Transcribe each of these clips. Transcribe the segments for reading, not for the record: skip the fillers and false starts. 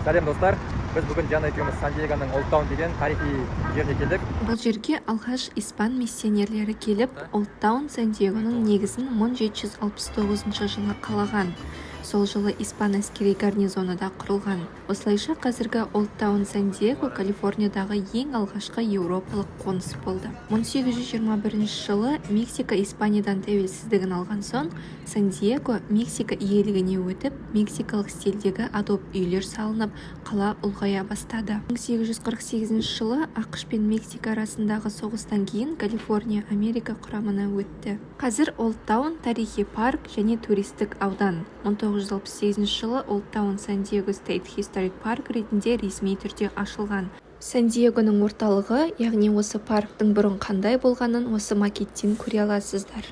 Сәлем достар, біз бүгін Жана екеуміз Сан-Диегоның Олдтаун деген тарихи жеріне келдік. Бұл жерге алғаш испан миссионерлері келіп, Олдтаун Сан-Диегоның негізін 1769 жылы қалаған. Сол жылы испан әскери гарнизоны да құрылған. Осылайша қазіргі Олдтаун Сан-Диего Калифорниядағы ең алғашқы еуропалық қоныс болды. 1821 жылы Мексика Испаниядан тәуелсіздігін алған соң, Сан-Диего Мексика иелігіне өтіп, мексикалық стильдегі адоб үйлер салынып, қала ұлғая бастады. 1848 жылы ақш пен Мексика арасындағы соғыстан кейін Калифорния Америка құрамына өтті. Қазір Олдтаун тарихи парк және туристік аудан. 1968 жылы Олдтаун Сан-Диего State Historic Park ретінде ресми түрде ашылған. Сан-Диегоның орталығы, яғни осы парктың бұрын қандай болғанын осы макеттен көре аласыздар.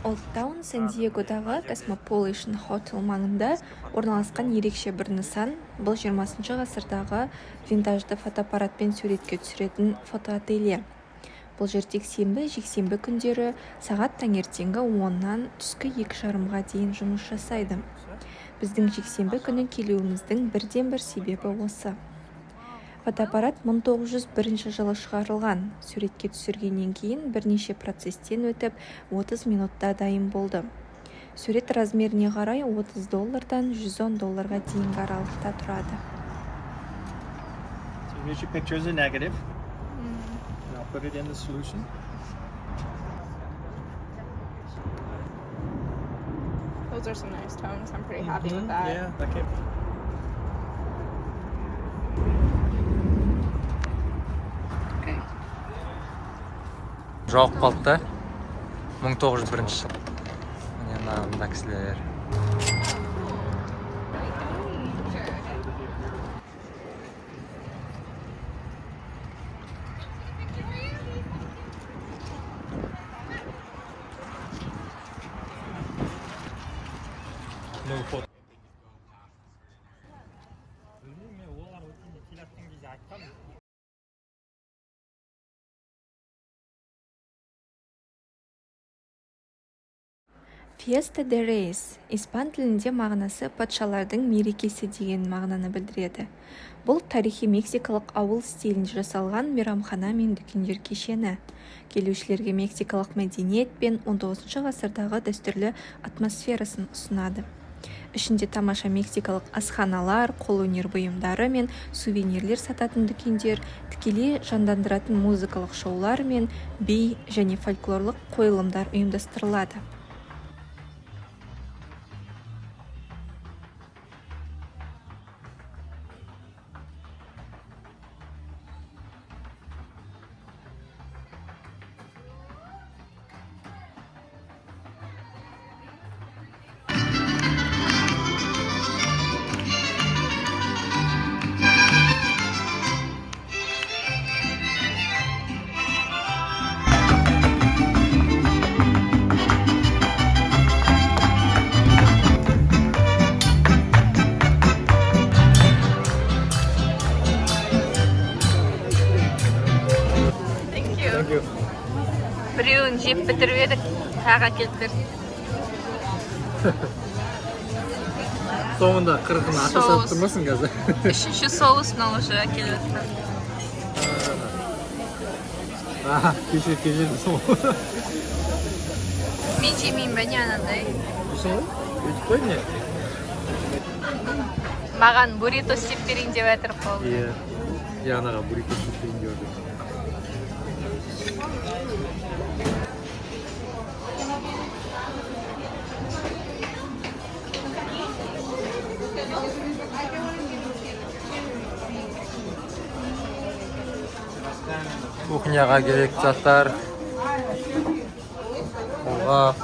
Олдтаун Сан-Диегодағы Cosmopolitan Hotel маңында орналасқан ерекше бір нысан. Бұл 20 ғасырдағы винтажды фотоаппаратпен суретке түсіретін фотоателье. Бұл жер тек сенбі-жексенбі күндері сағат таңертеңгі 10-нан түскі 2:30-ға дейін жұмыс жасайды. Біздің жексенбі күні келуіміздің бірден-бір себебі осы. Фотоаппарат 1901 жылы шығарылған. Суретке түсіргеннен кейін бірнеше процестен өтіп 30 минутта дайын болды. Сурет размеріне қарай $30-дан $110 дейінгі аралықта тұрады. So here's your picture as a negative. And I'll put it in the solution. Those are some nice tones. I'm pretty happy with that. Yeah, okay. Жауып қалды да, 1901 жыл. Мына кісілер. Fiesta de Reyes испан тілінде мағынасы патшалардың мерекесі деген мағынаны білдіреді. Бұл тарихи мексикалық ауыл стилінде жасалған мейрамхана мен дүкендер кешені. Келушілерге мексикалық мәдениет пен 19 ғасырдағы дәстүрлі атмосферасын ұсынады. Ішінде тамаша мексикалық асханалар, қолөнер бұйымдары мен сувенирлер сататын дүкендер, тікелей жандандыратын музыкалық шоулар мен би және фольклорлық қойылымдар ұйымдастырылады. Біреуін жеп бітіріп едік, тағы келдір. Соңында қырқын ата сатып тұрмасын қазір. Үшінші соусын уже келіп жатыр. Кешір соң. Мен жемеймін бе не анандай? Соң? Өйтіп қой не? Маған буррито істеп берейін деп жатыр қол. Иә, анаға буррито істеп берейін деп жатыр. Кухняға керек заттар. Қолғап.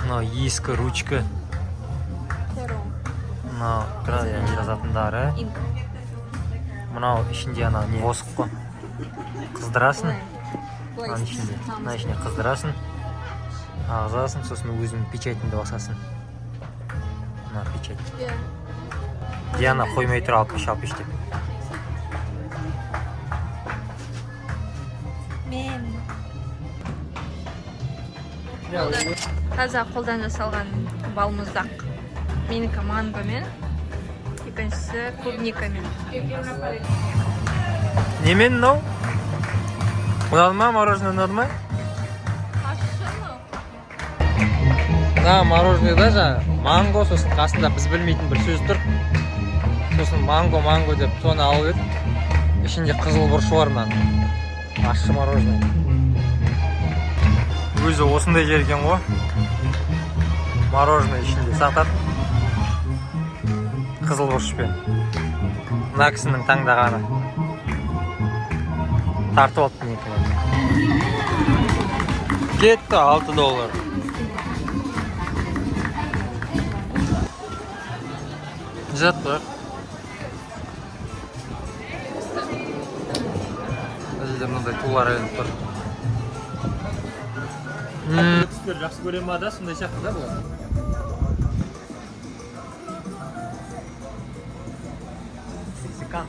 Мынау ескі ручка. Мынау гравиямен жазатындары. Мынау ішінде ана не босық қой. Қыздырасың. Мына ішіне қыздырасың. Ағызасың, сосын өзің печатіңді басасың. Мына печать. Диана қоймай тұр алып пеш деп. Таза қолдан жасалған балмұздақ. Менікі мангомен, екіншісі клубникамен. Немен мынау? Ұнады ма? Мороженое ұнады ма? Мороженеда жаңа манго, сосын қасында біз білмейтін бір сөз тұр. Сосын манго деп соны алып еді. Ішінде қызыл бұрышы бар мынан. Ащы мороженое. Өзі осындай жер екен ғой. Мороженое ішінде сатады. Қызыл бұрышпен. Мына кісінің таңдағаны. Тартып алыпты некілер. Кетті $6. Жат бар. Әлде мынандай тулар ілініп тұр. Түстер жақсы көрем ма да, сондай сияқты да бұл? Мексикан.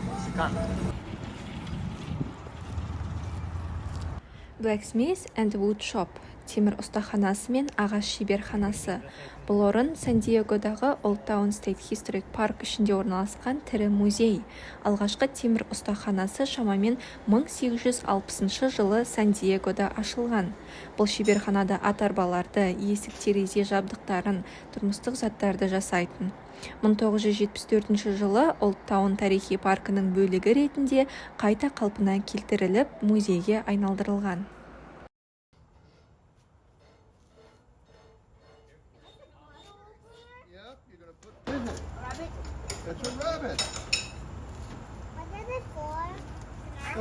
Blacksmith and Wood Shop, темір ұстаханасы мен ағаш шеберханасы. Бұл орын Сан-Диегодағы Old Town State Historic Park ішінде орналасқан тірі музей. Алғашқы темір ұстаханасы шамамен 1860 жылы Сан-Диегода ашылған. Бұл шеберханада ат-арбаларды, есік-терезе жабдықтарын, тұрмыстық заттарды жасайтын. 1974 жылы Old Town тарихи паркының бөлігі ретінде қайта қалпына келтіріліп, музейге айналдырылған. It's a rabbit. What is it for?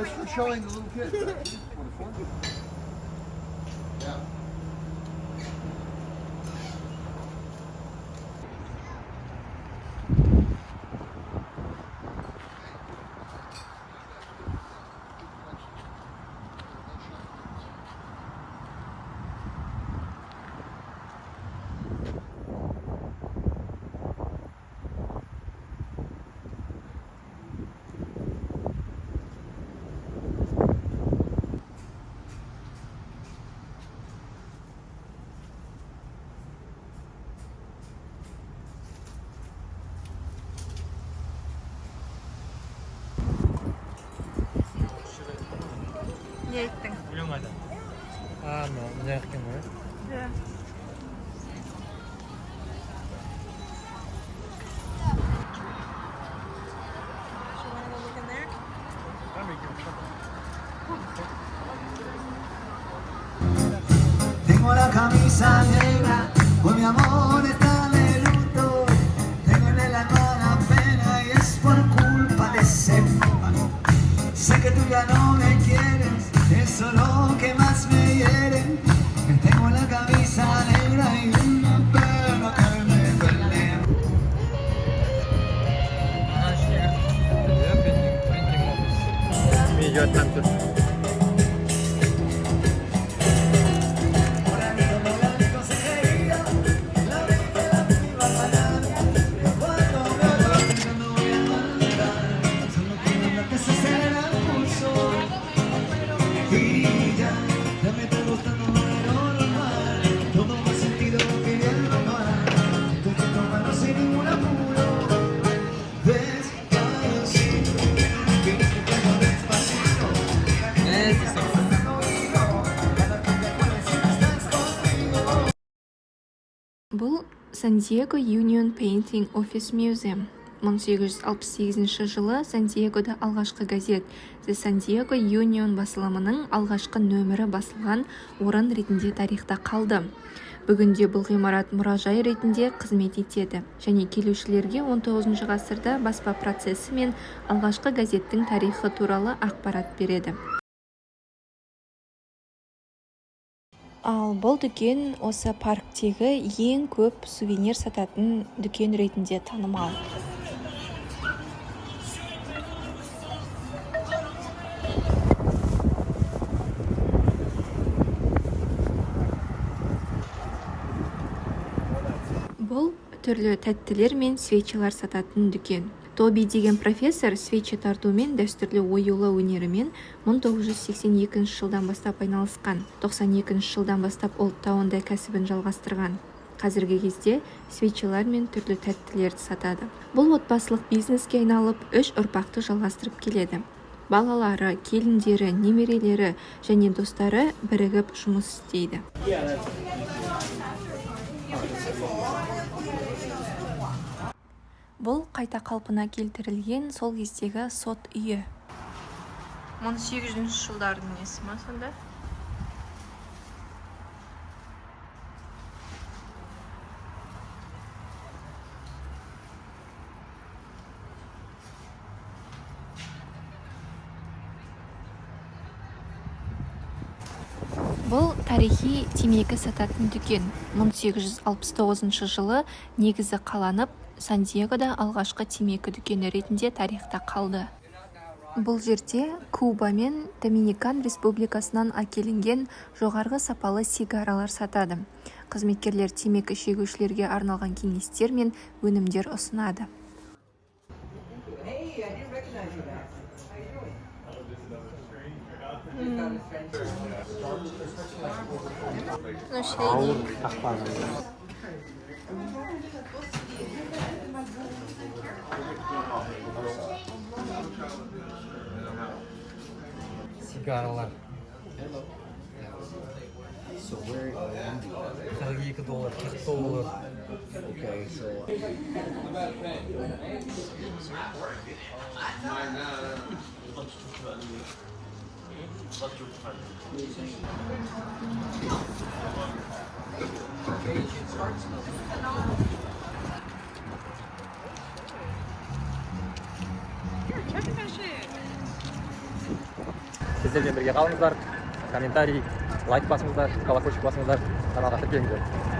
It's for showing the little kids. Yeah. Не айттың? Өлең қайда? Мына екен ғой. Tengo la camisa negra, pues mi amor está de luto. Tengo en el alma la pena y es por culpa de ese malo. Sé que tú ya no me quieres, eso es lo que más me hiere. Tengo la camisa negra y una pena que me duele. Медиаттан тұр. Бұл Сан-Диего Union Painting Office Museum. 1868 жылы Сан-Диегода алғашқы газет The San Diego Union басылымының алғашқы нөмірі басылған орын ретінде тарихта қалды. Бүгінде бұл ғимарат мұражай ретінде қызмет етеді және келушілерге 19 ғасырда баспа процесі мен алғашқы газеттің тарихы туралы ақпарат береді. Ал бұл дүкен осы парктегі ең көп сувенир сататын дүкен ретінде танымал. Бұл түрлі тәттілер мен свечалар сататын дүкен. Тоби деген профессор свеча тартумен дәстүрлі оюлы өнерімен 1982 жылдан бастап айналысқан. 92 жылдан бастап Олдтаунда кәсібін жалғастырған. Қазіргі кезде свечалар мен түрлі тәттілерді сатады. Бұл отбасылық бизнеске айналып, 3 ұрпақты жалғастырып келеді. Балалары, келіндері, немерелері және достары бірігіп жұмыс істейді. Бұл қайта қалпына келтірілген сол кездегі сот үйі. 1800 жылдардың несі ма сонда? Бұл тарихи темекі сататын дүкен. 1869 жылы негізі қаланып, Сан-Диегода алғашқы темекі дүкені ретінде тарихта қалды. Бұл жерде Куба мен Доминикан Республикасынан әкелінген жоғарғы сапалы сигаралар сатады. Қызметкерлер темекі шегушілерге арналған кеңестер мен өнімдер ұсынады. Сигаралар. So where $42, $40. okay, so Сіздермен бірге қалыңыздар, комментарий, лайк басыңыздар, колокольчик басыңыздар, каналға тіркеліңіздер.